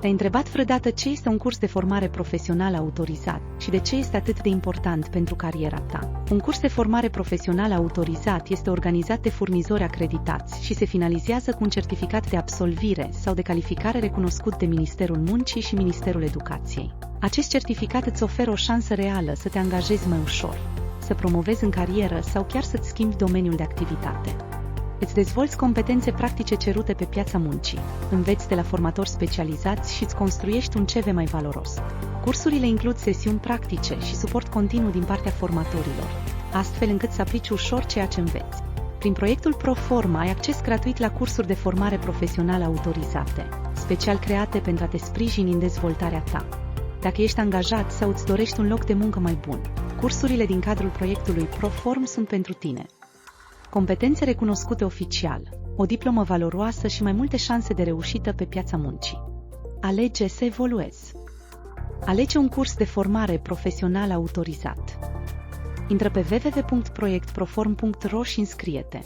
Te-ai întrebat vreodată ce este un curs de formare profesională autorizat și de ce este atât de important pentru cariera ta? Un curs de formare profesională autorizat este organizat de furnizori acreditați și se finalizează cu un certificat de absolvire sau de calificare recunoscut de Ministerul Muncii și Ministerul Educației. Acest certificat îți oferă o șansă reală să te angajezi mai ușor, să promovezi în carieră sau chiar să-ți schimbi domeniul de activitate. Îți dezvolți competențe practice cerute pe piața muncii, înveți de la formatori specializați și îți construiești un CV mai valoros. Cursurile includ sesiuni practice și suport continuu din partea formatorilor, astfel încât să aplici ușor ceea ce înveți. Prin proiectul Proforma ai acces gratuit la cursuri de formare profesională autorizate, special create pentru a te sprijini în dezvoltarea ta. Dacă ești angajat sau îți dorești un loc de muncă mai bun, cursurile din cadrul proiectului Proform sunt pentru tine. Competențe recunoscute oficial, o diplomă valoroasă și mai multe șanse de reușită pe piața muncii. Alege să evoluezi. Alege un curs de formare profesională autorizat. Intră pe www.proiectproform.ro și înscrie-te.